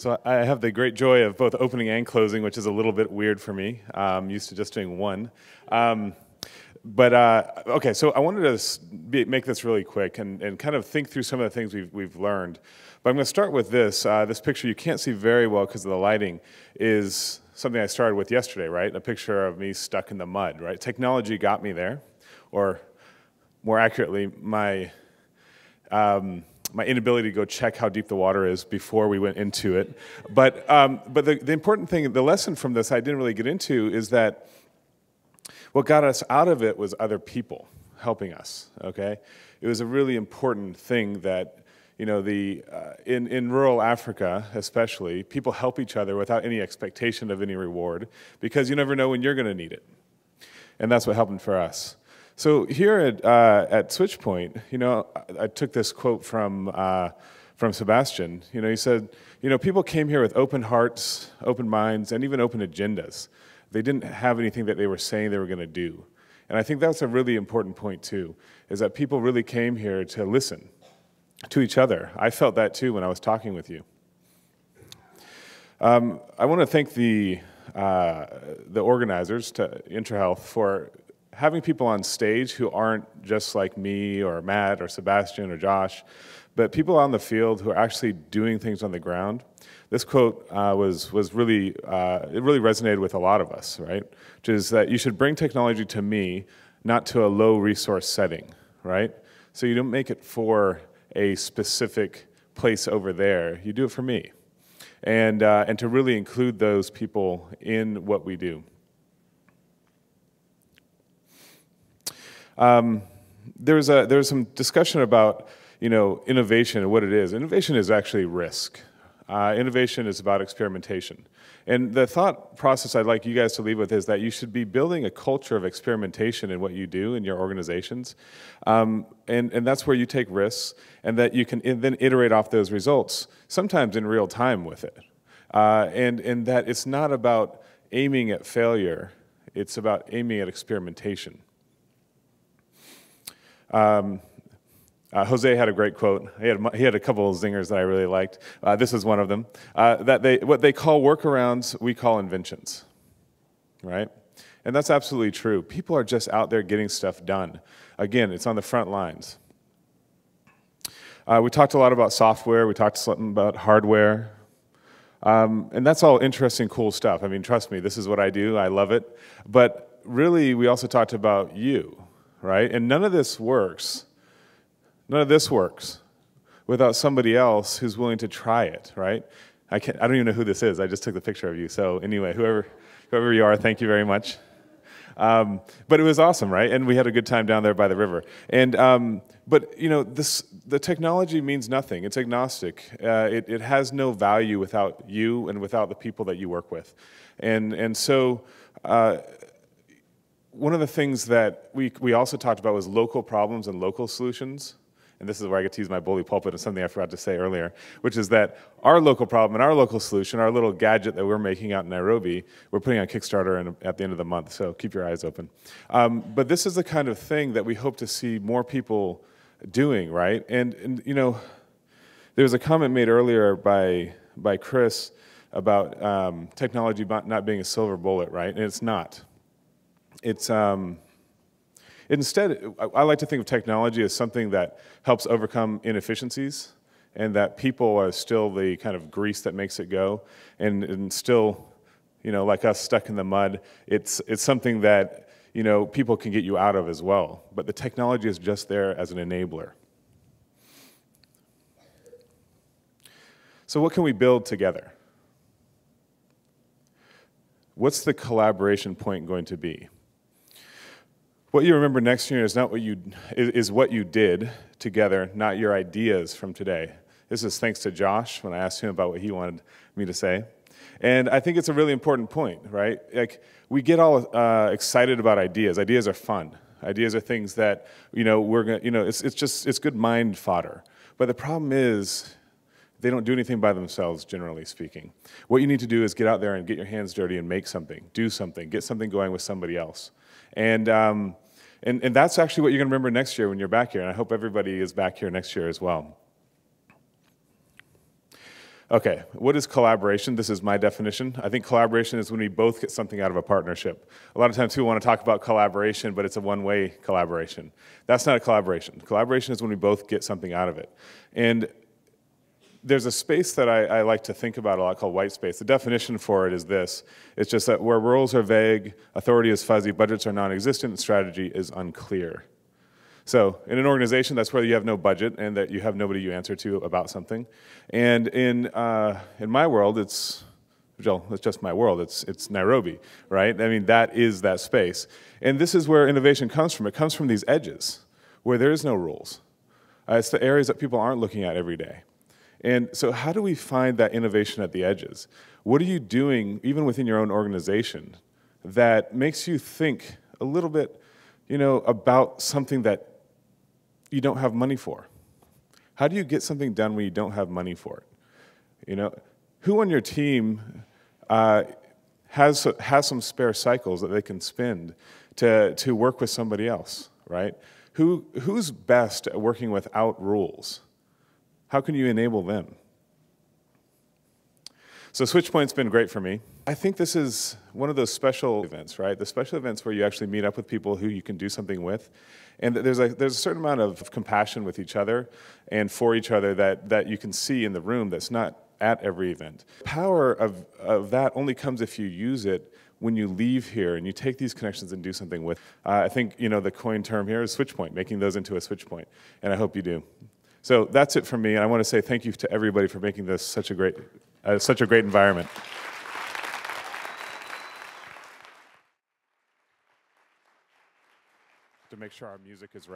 So I have the great joy of both opening and closing, which is a little bit weird for me. I'm used to just doing one. Okay, so I wanted to make this really quick and kind of think through some of the things we've learned. But I'm going to start with this. This picture you can't see very well because of the lighting is something I started with yesterday, right? A picture of me stuck in the mud, right? Technology got me there, or more accurately, my inability to go check how deep the water is before we went into it. But the important thing, the lesson from this I didn't really get into is that what got us out of it was other people helping us, okay? It was a really important thing that, you know, in rural Africa especially, people help each other without any expectation of any reward because you never know when you're going to need it. And that's what happened for us. So here at SwitchPoint, you know, I took this quote from Sebastian. You know, he said, you know, people came here with open hearts, open minds, and even open agendas. They didn't have anything that they were saying they were going to do. And I think that's a really important point too, is that people really came here to listen to each other. I felt that too when I was talking with you. I want to thank the organizers to IntraHealth for having people on stage who aren't just like me or Matt or Sebastian or Josh, but people on the field who are actually doing things on the ground. This quote was really, it really resonated with a lot of us, right? Which is that you should bring technology to me, not to a low resource setting, right? So you don't make it for a specific place over there, you do it for me. And to really include those people in what we do. There's some discussion about, you know, innovation and what it is. Innovation is actually risk. Innovation is about experimentation. And the thought process I'd like you guys to leave with is that you should be building a culture of experimentation in what you do in your organizations. And that's where you take risks and that you can then iterate off those results, sometimes in real time with it. And that it's not about aiming at failure, it's about aiming at experimentation. Jose had a great quote. He had a couple of zingers that I really liked. This is one of them. What they call workarounds, we call inventions, right? And that's absolutely true. People are just out there getting stuff done. Again, it's on the front lines. We talked a lot about software. We talked something about hardware. And that's all interesting, cool stuff. I mean, trust me, this is what I do. I love it. But really, we also talked about you, right? And none of this works without somebody else who's willing to try it, right? I don't even know who this is. I just took the picture of you. So anyway, whoever you are, thank you very much. But it was awesome, right? And we had a good time down there by the river. And but you know, the technology means nothing. It's agnostic. It has no value without you and without the people that you work with. And so one of the things that we also talked about was local problems and local solutions. And this is where I get to use my bully pulpit, and something I forgot to say earlier, which is that our local problem and our local solution, our little gadget that we're making out in Nairobi, we're putting on Kickstarter at the end of the month, so keep your eyes open. But this is the kind of thing that we hope to see more people doing, right? And you know, there was a comment made earlier by Chris about technology not being a silver bullet, right? And it's not. It's instead, I like to think of technology as something that helps overcome inefficiencies, and that people are still the kind of grease that makes it go, and still, you know, like us stuck in the mud, it's something that, you know, people can get you out of as well. But the technology is just there as an enabler. So what can we build together? What's the collaboration point going to be? What you remember next year is what you did together, not your ideas from today. This is thanks to Josh when I asked him about what he wanted me to say. And I think it's a really important point, right? Like, we get all excited about ideas. Ideas are fun. Ideas are things that, you know, it's good mind fodder. But the problem is, they don't do anything by themselves, generally speaking. What you need to do is get out there and get your hands dirty and make something, do something, get something going with somebody else. And that's actually what you're going to remember next year when you're back here, and I hope everybody is back here next year as well. Okay, what is collaboration? This is my definition. I think collaboration is when we both get something out of a partnership. A lot of times people want to talk about collaboration, but it's a one-way collaboration. That's not a collaboration. Collaboration is when we both get something out of it. And there's a space that I like to think about a lot called white space. The definition for it is this. It's just that where roles are vague, authority is fuzzy, budgets are non-existent, and strategy is unclear. So in an organization, that's where you have no budget and that you have nobody you answer to about something. And in my world, it's just my world. It's Nairobi, right? I mean, that is that space. And this is where innovation comes from. It comes from these edges where there is no rules. It's the areas that people aren't looking at every day. And so how do we find that innovation at the edges? What are you doing, even within your own organization, that makes you think a little bit, about something that you don't have money for? How do you get something done when you don't have money for it? Who on your team has some spare cycles that they can spend to work with somebody else, right? Who's best at working without rules? How can you enable them? So SwitchPoint's been great for me. I think this is one of those special events, right? The special events where you actually meet up with people who you can do something with. And there's a certain amount of compassion with each other and for each other that you can see in the room that's not at every event. The power of that only comes if you use it when you leave here and you take these connections and do something with. I think, the coined term here is SwitchPoint, making those into a SwitchPoint. And I hope you do. So that's it from me, and I want to say thank you to everybody for making this such a great environment. To make sure our music is right.